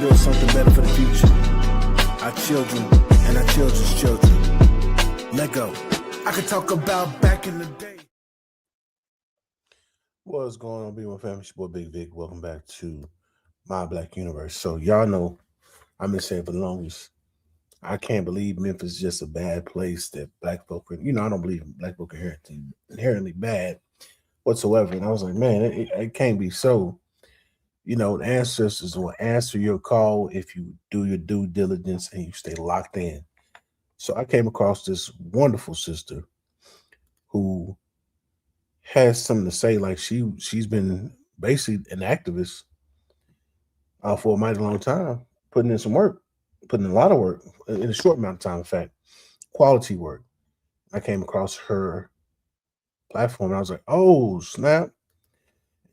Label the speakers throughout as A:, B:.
A: build something better for the future. Our children and our children's children. Let go. I could talk about back in the day. What's going on, B1 family? It's your boy Big Vic. Welcome back to My Black Universe. So y'all know I've been saying for the longest, I can't believe Memphis is just a bad place that black folk are, I don't believe black folk are inherently bad whatsoever. And I was like, man, it can't be so. The ancestors will answer your call if you do your due diligence and you stay locked in. So I came across this wonderful sister who has something to say. Like she's been basically an activist for a mighty long time, putting in some work, putting in a lot of work in a short amount of time. In fact, quality work. I came across her platform and I was like, oh snap!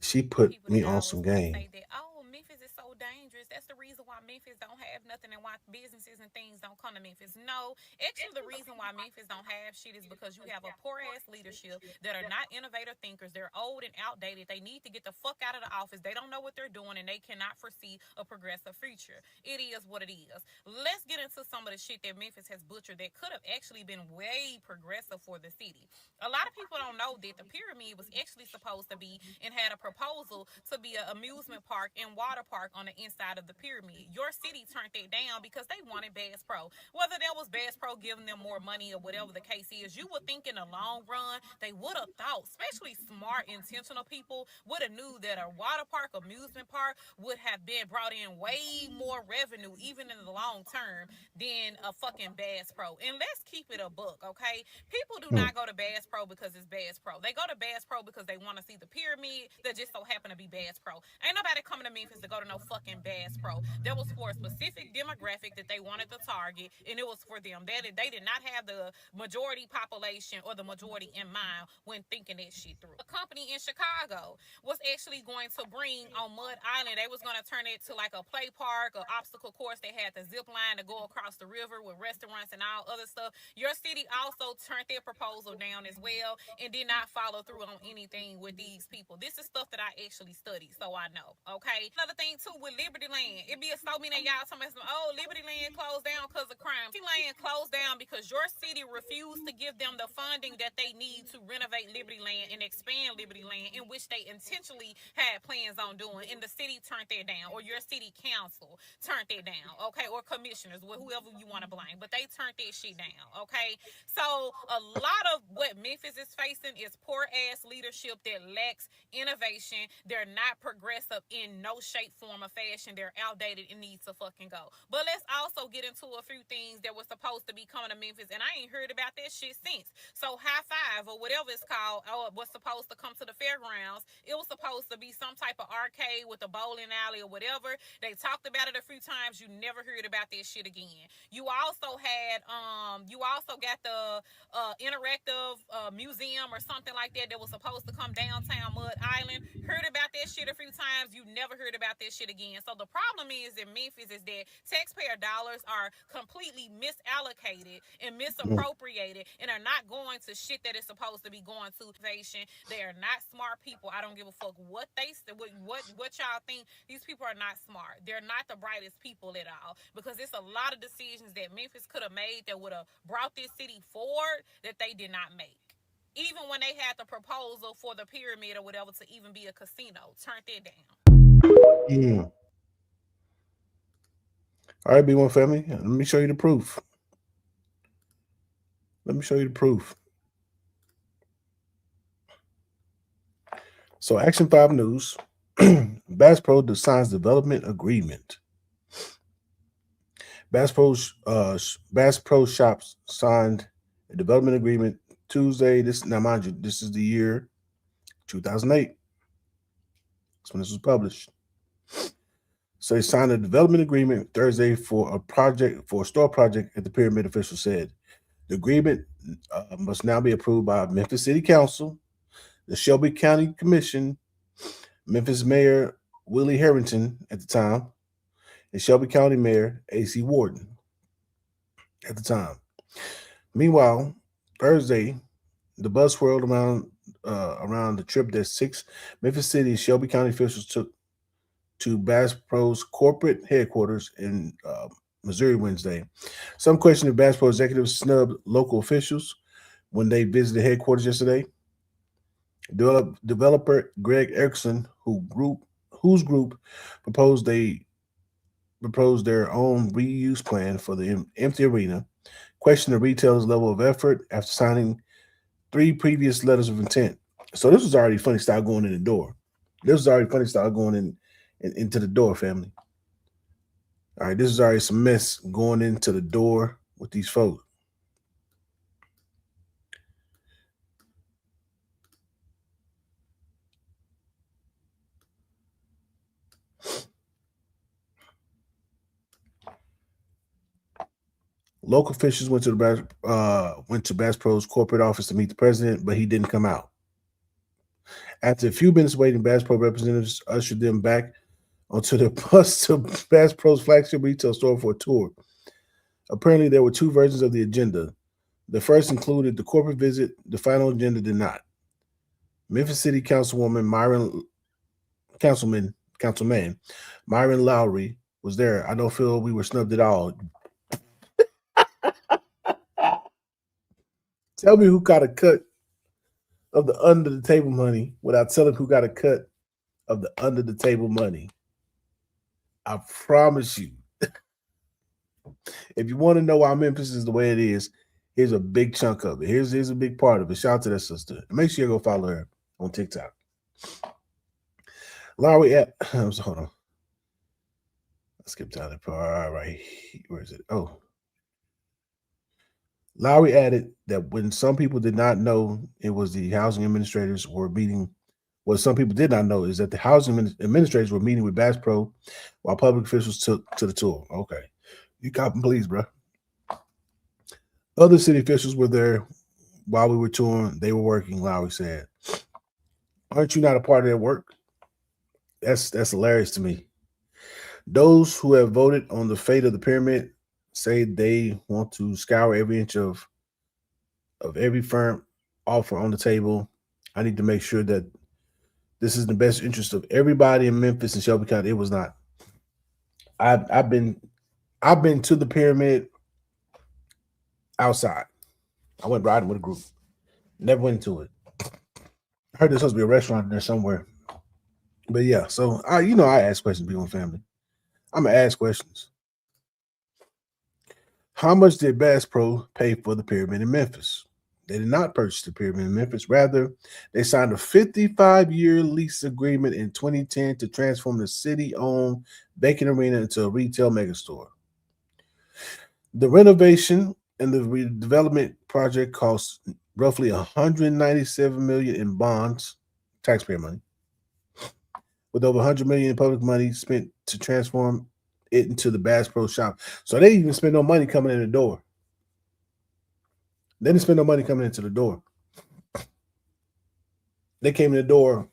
A: She put
B: People
A: me
B: that
A: on
B: always
A: some
B: want to
A: game.
B: say that, oh, Memphis is so dangerous. That's the reason why Memphis don't have nothing and why businesses and things don't come to Memphis. No, actually, the reason why Memphis don't have shit is because you have a poor ass leadership that are not innovative thinkers. They're old and outdated. They need to get the fuck out of the office. They don't know what they're doing and they cannot foresee a progressive future. It is what it is. Let's get into some of the shit that Memphis has butchered that could have actually been way progressive for the city. A lot of people don't know that the pyramid was actually supposed to be and had a proposal to be an amusement park and water park on the inside of the pyramid. Your city turned that down because they wanted Bass Pro. Whether that was Bass Pro giving them more money or whatever the case is, you would think in the long run they would have thought, especially smart, intentional people would have knew that a water park, amusement park would have been brought in way more revenue, even in the long term, than a fucking Bass Pro. And let's keep it a book, okay? People do
A: Hmm.
B: not go to Bass Pro because it's Bass Pro. They go to Bass Pro because they want to see the pyramid that just so happen to be Bass Pro. Ain't nobody coming to Memphis to go to no fucking Bass Pro. That was for a specific demographic that they wanted to target, and it was for them. They did not have the majority population or the majority in mind when thinking that shit through. A company in Chicago was actually going to bring on Mud Island. They was going to turn it to like a play park, an obstacle course. They had the zip line to go across the river with restaurants and all other stuff. Your city also turned their proposal down as well and did not follow through on anything with these people. This is stuff that I actually studied, so I know. Okay. Another thing too with Liberty Land, it be a so many y'all talking about, oh, Liberty Land closed down because of crime. Liberty Land closed down because your city refused to give them the funding that they need to renovate Liberty Land and expand Liberty Land, in which they intentionally had plans on doing, and the city turned that down, or your city council turned that down, okay, or commissioners, whoever you want to blame, but they turned that shit down, okay. So a lot of what Memphis is facing is poor ass leadership that lacks innovation. They're not progressive in no shape, form, or fashion. They're outdated and need to fucking go. But let's also get into a few things that were supposed to be coming to Memphis, and I ain't heard about that shit since. So High Five or whatever it's called, was supposed to come to the fairgrounds. It was supposed to be some type of arcade with a bowling alley or whatever. They talked about it a few times. You never heard about that shit again. You also got the interactive museum or something like that was supposed to come downtown Mud Island. Heard about that shit a few times. You never heard about that shit again. So the problem is in Memphis is that taxpayer dollars are completely misallocated and
A: Hmm.
B: misappropriated and are not going to shit that is supposed to be going to innovation. They are not smart people. I don't give a fuck what they what y'all think. These people are not smart. They're not the brightest people at all, because it's a lot of decisions that Memphis could have made that would have brought this city forward that they did not make. Even when they had the proposal for the pyramid or whatever to even be a casino, turned it down.
A: Hmm. All right, B1 family. Let me show you the proof. Let me show you the proof. So, Action 5 News, Bass Pro signs development agreement. Bass Pro Shops signed a development agreement Tuesday. This now, mind you, this is the year 2008. That's when this was published. So they signed a development agreement Thursday for a store project at the Pyramid. Official said the agreement must now be approved by Memphis City Council, the Shelby County Commission, Memphis Mayor Willie Harrington at the time, and Shelby County Mayor A.C. Warden at the time. Meanwhile, Thursday, the buzz swirled around the trip that six Memphis City and Shelby County officials took to Bass Pro's corporate headquarters in Missouri Wednesday. Some question if Bass Pro executives snubbed local officials when they visited headquarters yesterday. Developer Greg Erickson, whose group proposed they proposed their own reuse plan for the empty arena, questioned the retailer's level of effort after signing three previous letters of intent. So this was already funny style going in the door. This was already funny style going into the door, family. All right, this is already some mess going into the door with these folks. Local officials went to Bass Pro's corporate office to meet the president, but he didn't come out. After a few minutes waiting, Bass Pro representatives ushered them back onto the bus to Bass Pro's flagship retail store for a tour. Apparently, there were two versions of the agenda. The first included the corporate visit. The final agenda did not. Memphis City Councilman Councilman Myron Lowry was there. I don't feel we were snubbed at all. Tell me who got a cut of the under the table money without telling who got a cut of the under the table money. I promise you. If you want to know why Memphis is the way it is, here's a big chunk of it. Here's a big part of it. Shout out to that sister. And make sure you go follow her on TikTok. Lowry at hold on. Let's skip down that part. All right. Where is it? Oh. Lowry added that when some people did not know it was the housing administrators were meeting, what some people did not know is that the housing administrators were meeting with Bass Pro while public officials took to the tour. Okay. You cop and please, bro. Other city officials were there while we were touring. They were working, Lowry said. Aren't you not a part of that work? That's hilarious to me. Those who have voted on the fate of the pyramid say they want to scour every inch of every firm offer on the table. I need to make sure that this is in the best interest of everybody in Memphis and Shelby County. It was not. I've been to the pyramid outside. I went riding with a group. Never went into it. I heard there's supposed to be a restaurant there somewhere. But yeah, so I ask questions, people and family. I'm gonna ask questions. How much did Bass Pro pay for the pyramid in Memphis? They did not purchase the pyramid in Memphis. Rather, they signed a 55-year lease agreement in 2010 to transform the city-owned Bacon Arena into a retail megastore. The renovation and the redevelopment project cost roughly 197 million in bonds, taxpayer money, with over 100 million in public money spent to transform it into the Bass Pro shop. So they didn't even spend no money coming in the door. They didn't spend no money coming into the door. They came in the door.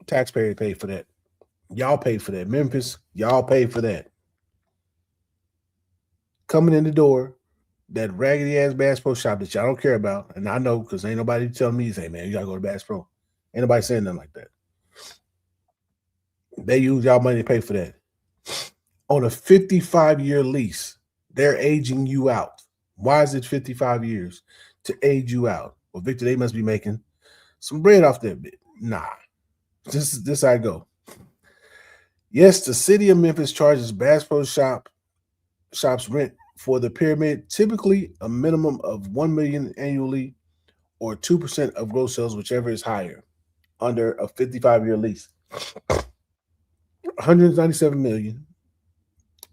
A: Taxpayer paid for that. Y'all paid for that. Memphis, y'all paid for that. Coming in the door, that raggedy ass Bass Pro shop that y'all don't care about, and I know because ain't nobody telling me, say, man, you gotta go to Bass Pro. Ain't nobody saying nothing like that. They use y'all money to pay for that. On a 55-year lease, they're aging you out. Why is it 55 years to age you out? Well, Victor, they must be making some bread off that bit. Nah. This I go. Yes, the city of Memphis charges Bass Pro shops rent for the pyramid, typically a minimum of 1 million annually or 2% of gross sales, whichever is higher, under a 55-year lease. 197 million,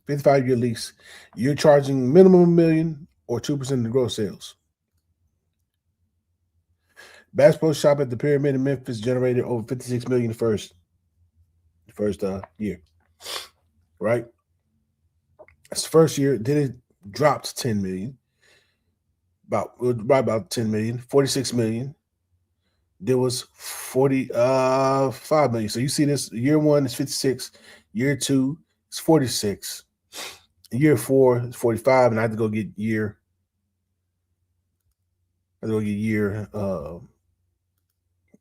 A: 55-year lease. You're charging minimum 1 million or 2% of the gross sales. Bass Pro shop at the pyramid in Memphis generated over 56 million the first year. Right? That's the first year. Then it dropped 10 million. About 10 million, 46 million. There was 5 million. So you see this year one is 56, year two is 46, year four is 45, and I have to go get year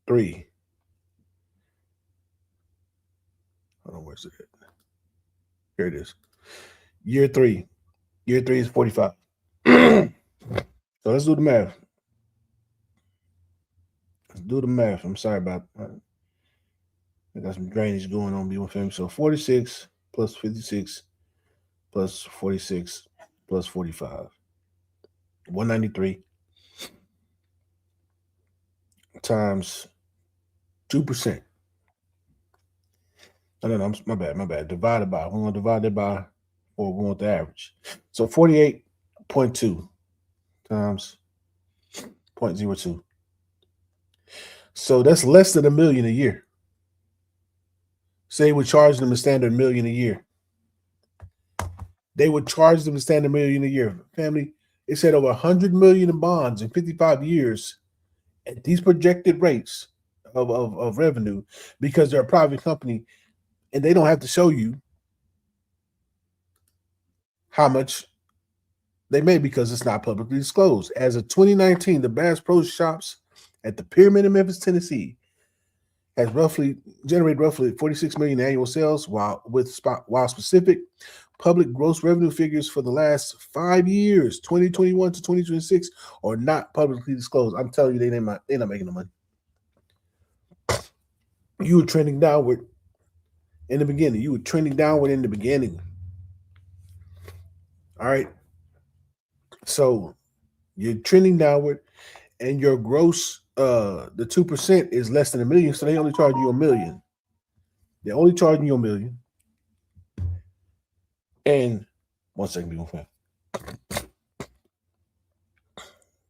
A: three. Hold on, where's it? Here it is. Year three. Year three is 45. So let's do the math. Let's do the math. I'm sorry about I got some drainage going on, B1 family. So 46 plus 56 plus 46 plus 45. 193 times 2%. No, my bad, my bad. Divided by, we're going to divide it by 4, we want the average. So 48.2 times 0.02. So that's less than a million a year. Say we're charging them a standard million a year. They would charge them a standard million a year. Family, it said over 100 million in bonds in 55 years at these projected rates of revenue because they're a private company and they don't have to show you how much they made because it's not publicly disclosed. As of 2019, the Bass Pro Shops at the Pyramid in Memphis, Tennessee, has roughly generated roughly 46 million annual sales, while specific public gross revenue figures for the last 5 years, 2021 to 2026, are not publicly disclosed. I'm telling you, they're not making the money. You were trending downward in the beginning. You were trending downward in the beginning. All right. So you're trending downward, and your gross, the 2% is less than a million. So they only charge you a million. They're only charging you a million. And one second, be fan.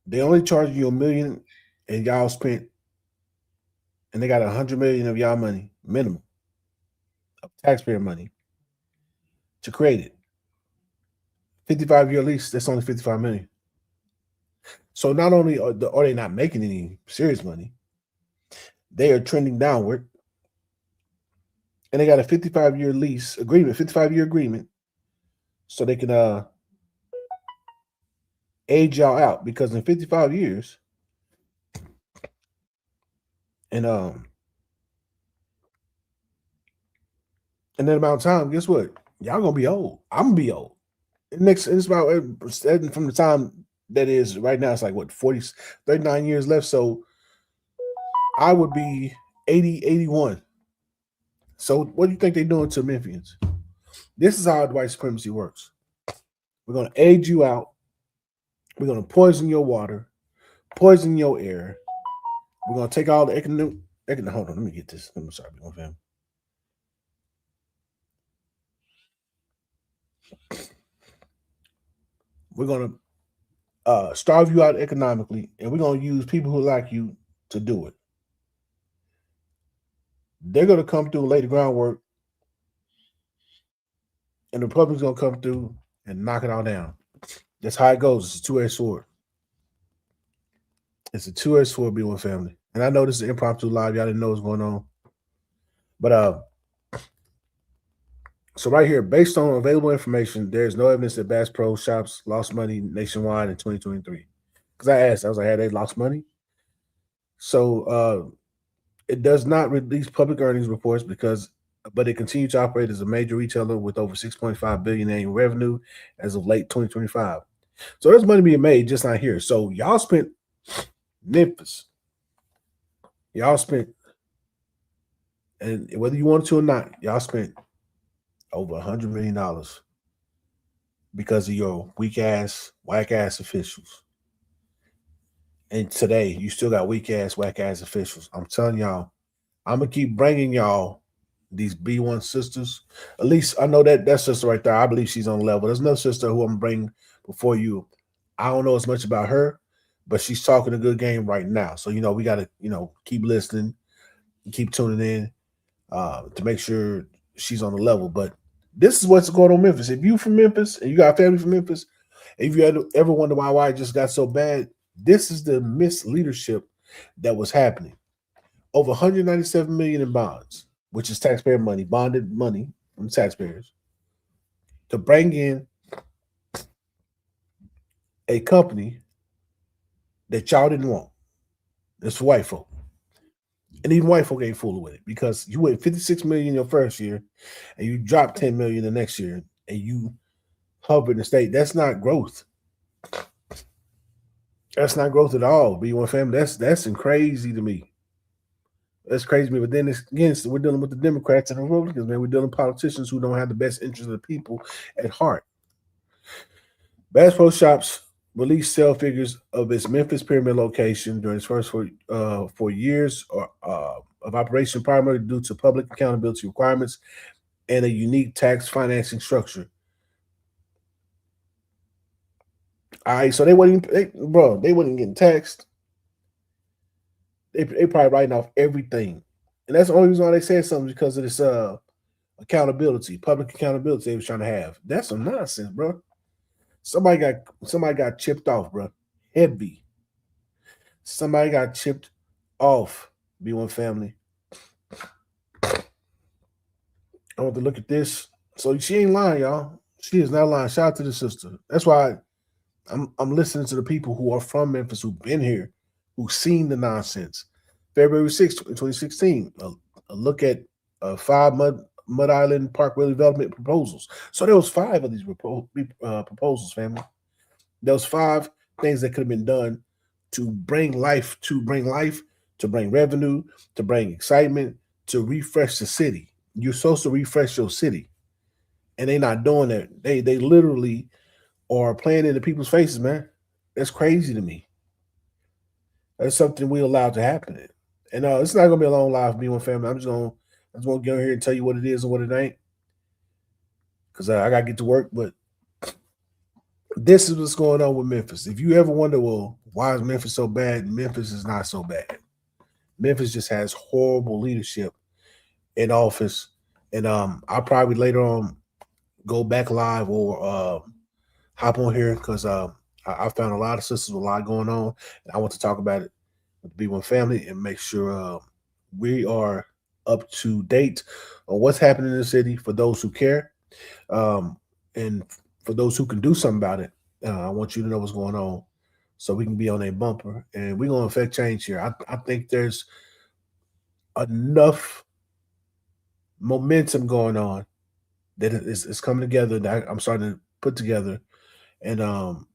A: They only charge you a million, and y'all spent, and they got 100 million of y'all money minimum of taxpayer money to create it. 55-year lease. That's only 55 million. So not only are they not making any serious money, they are trending downward, and they got a 55-year lease agreement, 55-year agreement, so they can age y'all out because in 55 years, and in that amount of time, guess what? Y'all gonna be old. I'm gonna be old. Next, it's about from the time that is right now. It's like what 40, 39 years left. So I would be 80, 81. So what do you think they're doing to Memphians? This is how white supremacy works. We're gonna age you out. We're gonna poison your water, poison your air. We're gonna take all the economic. Hold on, let me get this. I'm sorry, fam. We're gonna starve you out economically, and we're gonna use people who like you to do it. They're gonna come through and lay the groundwork, and the Republicans gonna come through and knock it all down. That's how it goes. It's a two-edged sword. It's a two-edged sword, being one family. And I know this is an impromptu live. Y'all didn't know what's going on, but so right here, based on available information, there is no evidence that Bass Pro Shops lost money nationwide in 2023. Because I asked, I was like, "Had they lost money?" So it does not release public earnings reports but it continued to operate as a major retailer with over 6.5 billion annual revenue as of late 2025. So there's money being made, just not here. So y'all spent Memphis. Y'all spent, and whether you wanted to or not, y'all spent over $100 million because of your weak ass, whack ass officials. And today, you still got weak ass, whack ass officials. I'm telling y'all, I'm gonna keep bringing y'all these B1 sisters. At least I know that sister right there. I believe she's on the level. There's another sister who I'm bringing before you. I don't know as much about her, but she's talking a good game right now. So we gotta keep listening, keep tuning in to make sure she's on the level. But this is what's going on in Memphis. If you from Memphis and you got family from Memphis, if you ever wonder why it just got so bad, this is the misleadership that was happening. Over 197 million in bonds, which is taxpayer money, bonded money from taxpayers, to bring in a company that y'all didn't want. It's white folk. And even white folk ain't fooling with it because you went 56 million your first year and you dropped 10 million the next year and you hover in the state. That's not growth. That's not growth at all. B1 family. That's crazy to me. That's crazy to me. But then again, we're dealing with the Democrats and the Republicans, man. We're dealing with politicians who don't have the best interest of the people at heart. Bass Pro Shops released sale figures of its Memphis pyramid location during its first 4 years of operation, primarily due to public accountability requirements and a unique tax financing structure. All right, so they wasn't getting taxed. They probably writing off everything, and that's the only reason why they said something because of this accountability, public accountability they was trying to have. That's some nonsense, bro. Somebody got somebody got chipped off, bro. Heavy. Somebody got chipped off. B1 family. I want to look at this. So she ain't lying, y'all. She is not lying. Shout out to the sister. That's why I'm listening to the people who are from Memphis who've been here, who've seen the nonsense. February 6th, 2016, a look at five Mud Island Parkway development proposals. So there was five of these proposals, family. There was five things that could have been done to bring revenue, to bring excitement, to refresh the city. You're supposed to refresh your city, and they not doing that. They literally are playing into people's faces, man. That's crazy to me. That's something we allowed to happen. And it's not gonna be a long life, being one family. I'm just gonna get on here and tell you what it is and what it ain't, because I gotta get to work. But this is what's going on with Memphis. If you ever wonder, well, why is Memphis so bad? Memphis is not so bad. Memphis just has horrible leadership in office, and I'll probably later on go back live or hop on here because I found a lot of sisters with a lot going on, and I want to talk about it with the B1 family and make sure we are up to date on what's happening in the city for those who care, um, and for those who can do something about it. I want you to know what's going on so we can be on a bumper and we're going to affect change here. I think there's enough momentum going on that it's coming together that I'm starting to put together, and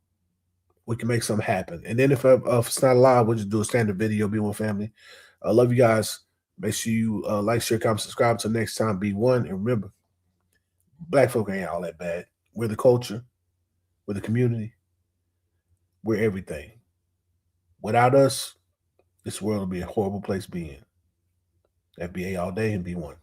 A: we can make something happen. And then if it's not live, we'll just do a standard video. B1 family, I love you guys. Make sure you like, share, comment, subscribe. Until next time, be one. And remember, black folk ain't all that bad. We're the culture, we're the community, we're everything. Without us, this world will be a horrible place to be in. FBA all day and be one.